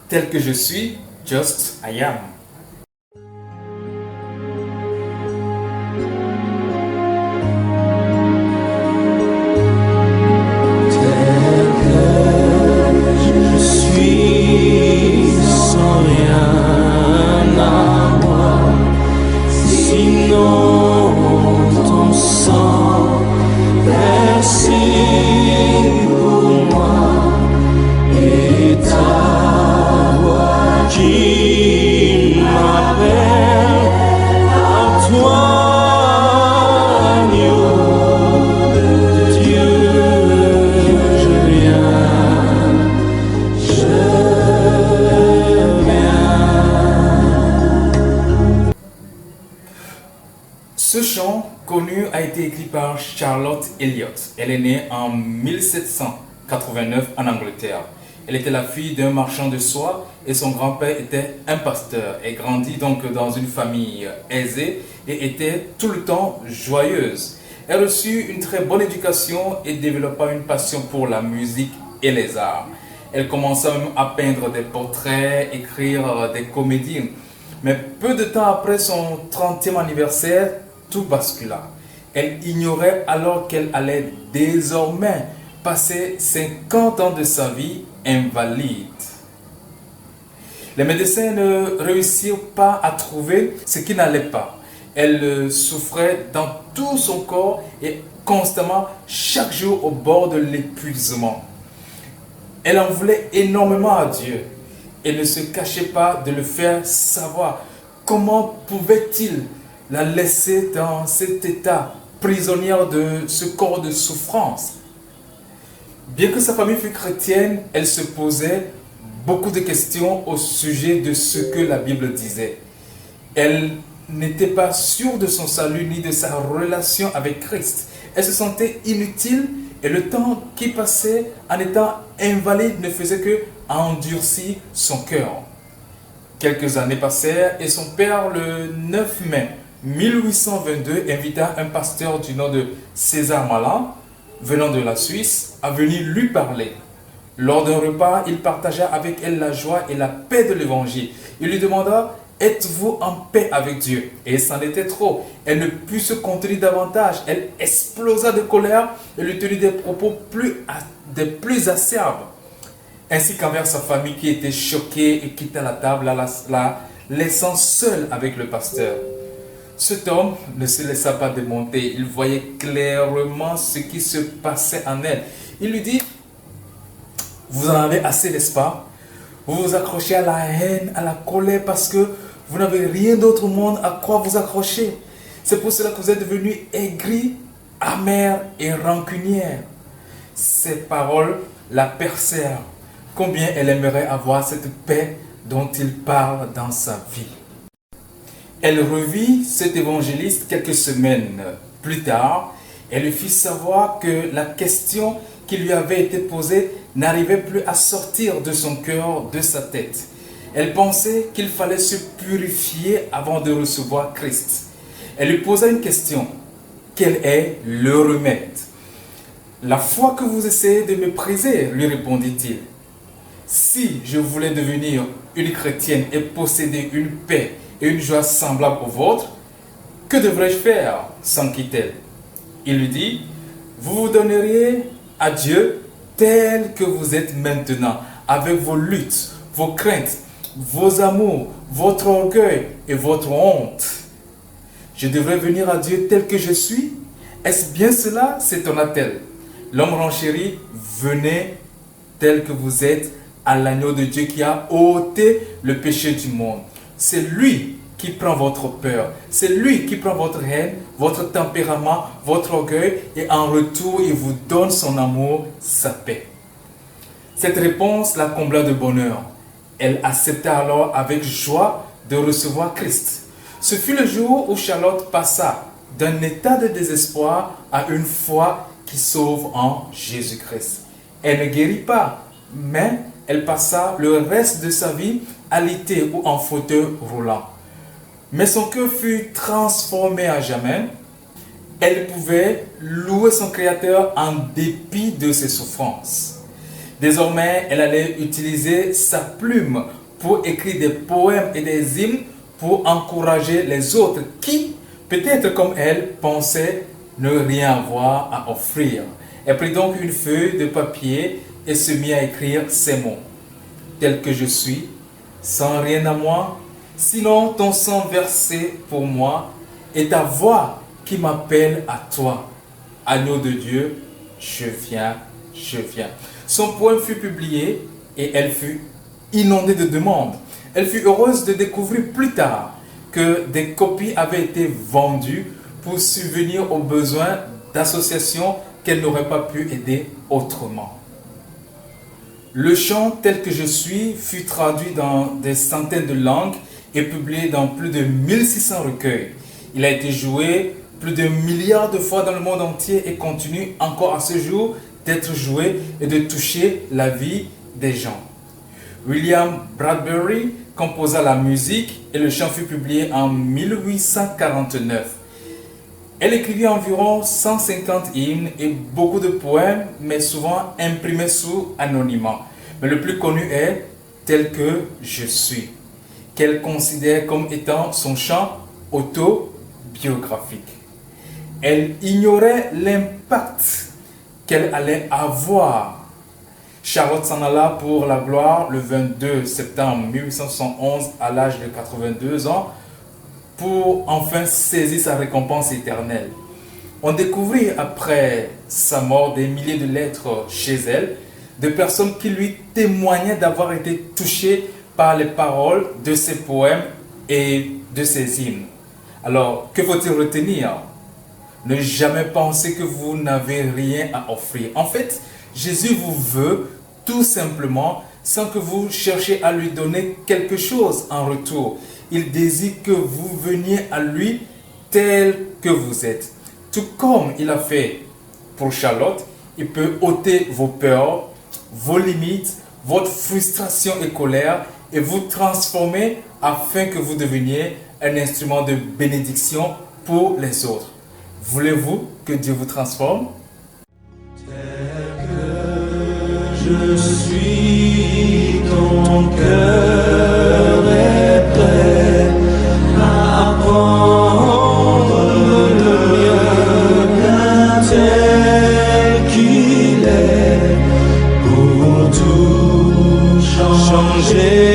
tel que je suis, just I am. Je suis sans rien à moi, sinon ton sang versé pour moi et ta voix qui m'appelle à toi, agneau de Dieu, je viens. Ce chant connu a été écrit par Charlotte Elliott. Elle est née en 1789 en Angleterre. Elle était la fille d'un marchand de soie et son grand-père était un pasteur. Elle grandit donc dans une famille aisée et était tout le temps joyeuse. Elle reçut une très bonne éducation et développa une passion pour la musique et les arts. Elle commença même à peindre des portraits, écrire des comédies. Mais peu de temps après son 30e anniversaire, tout bascula. Elle ignorait alors qu'elle allait désormais passer 50 ans de sa vie invalide. Les médecins ne réussirent pas à trouver ce qui n'allait pas. Elle souffrait dans tout son corps et constamment, chaque jour au bord de l'épuisement. Elle en voulait énormément à Dieu et ne se cachait pas de le faire savoir. Comment pouvait-il la laisser dans cet état prisonnière de ce corps de souffrance? Bien que sa famille fût chrétienne, elle se posait beaucoup de questions au sujet de ce que la Bible disait. Elle n'était pas sûre de son salut ni de sa relation avec Christ. Elle se sentait inutile et le temps qui passait en étant invalide ne faisait que endurcir son cœur. Quelques années passèrent et son père, le 9 mai 1822, invita un pasteur du nom de César Malan, venant de la Suisse, à venir lui parler. Lors d'un repas, il partagea avec elle la joie et la paix de l'évangile. Il lui demanda: êtes-vous en paix avec Dieu? Et c'en était trop. Elle ne put se contenir davantage. Elle explosa de colère et lui tenit des propos des plus acerbes. Ainsi qu'envers sa famille qui était choquée et quitta la table, la laissant seule avec le pasteur. Cet homme ne se laissa pas démonter. Il voyait clairement ce qui se passait en elle. Il lui dit: vous en avez assez, n'est-ce pas? Vous vous accrochez à la haine, à la colère parce que vous n'avez rien d'autre au monde à quoi vous accrocher. C'est pour cela que vous êtes devenue aigrie, amère et rancunière. Ces paroles la percèrent. Combien elle aimerait avoir cette paix dont il parle dans sa vie. Elle revit cet évangéliste quelques semaines plus tard et lui fit savoir que la question qui lui avait été posée n'arrivait plus à sortir de son cœur, de sa tête. Elle pensait qu'il fallait se purifier avant de recevoir Christ. Elle lui posa une question: quel est le remède? La foi que vous essayez de mépriser, lui répondit-il. Si je voulais devenir une chrétienne et posséder une paix et une joie semblables aux vôtres, que devrais-je faire? S'enquit-elle. Il lui dit: vous vous donneriez à Dieu tel que vous êtes maintenant, avec vos luttes, vos craintes, vos amours, votre orgueil et votre honte. Je devrais venir à Dieu tel que je suis? Est-ce bien cela? S'étonna-t-elle. L'homme renchérit: venez tel que vous êtes à l'agneau de Dieu qui a ôté le péché du monde. C'est lui qui prend votre peur. C'est lui qui prend votre haine, votre tempérament, votre orgueil et en retour, il vous donne son amour, sa paix. Cette réponse la combla de bonheur. Elle accepta alors avec joie de recevoir Christ. Ce fut le jour où Charlotte passa d'un état de désespoir à une foi qui sauve en Jésus-Christ. Elle ne guérit pas, mais elle passa le reste de sa vie alitée ou en fauteuil roulant. Mais son cœur fut transformé à jamais. Elle pouvait louer son Créateur en dépit de ses souffrances. Désormais, elle allait utiliser sa plume pour écrire des poèmes et des hymnes pour encourager les autres qui, peut-être comme elle, pensaient ne rien avoir à offrir. Elle prit donc une feuille de papier et se mit à écrire ces mots. Tel que je suis, sans rien à moi, sinon ton sang versé pour moi et ta voix qui m'appelle à toi. Agneau de Dieu, je viens, je viens. Son poème fut publié et elle fut inondée de demandes. Elle fut heureuse de découvrir plus tard que des copies avaient été vendues pour subvenir aux besoins d'associations qu'elle n'aurait pas pu aider autrement. Le chant tel que je suis fut traduit dans des centaines de langues et publié dans plus de 1600 recueils. Il a été joué plus de milliards de fois dans le monde entier et continue encore à ce jour d'être joué et de toucher la vie des gens. William Bradbury composa la musique et le chant fut publié en 1849. Elle écrivit environ 150 hymnes et beaucoup de poèmes, mais souvent imprimés sous anonymat. Mais le plus connu est « Tel que je suis », qu'elle considère comme étant son chant autobiographique. Elle ignorait l'impact qu'elle allait avoir. Charlotte s'en alla pour la gloire le 22 septembre 1871 à l'âge de 82 ans pour enfin saisir sa récompense éternelle. On découvrit après sa mort des milliers de lettres chez elle, de personnes qui lui témoignaient d'avoir été touchées par les paroles de ses poèmes et de ses hymnes. Alors, que faut-il retenir? Ne jamais penser que vous n'avez rien à offrir. En fait, Jésus vous veut tout simplement sans que vous cherchiez à lui donner quelque chose en retour. Il désire que vous veniez à lui tel que vous êtes. Tout comme il a fait pour Charlotte, il peut ôter vos peurs, vos limites, votre frustration et colère et vous transformer afin que vous deveniez un instrument de bénédiction pour les autres. Voulez-vous que Dieu vous transforme? Je suis, ton cœur est prêt à prendre le mien tel qu'il est pour tout changer.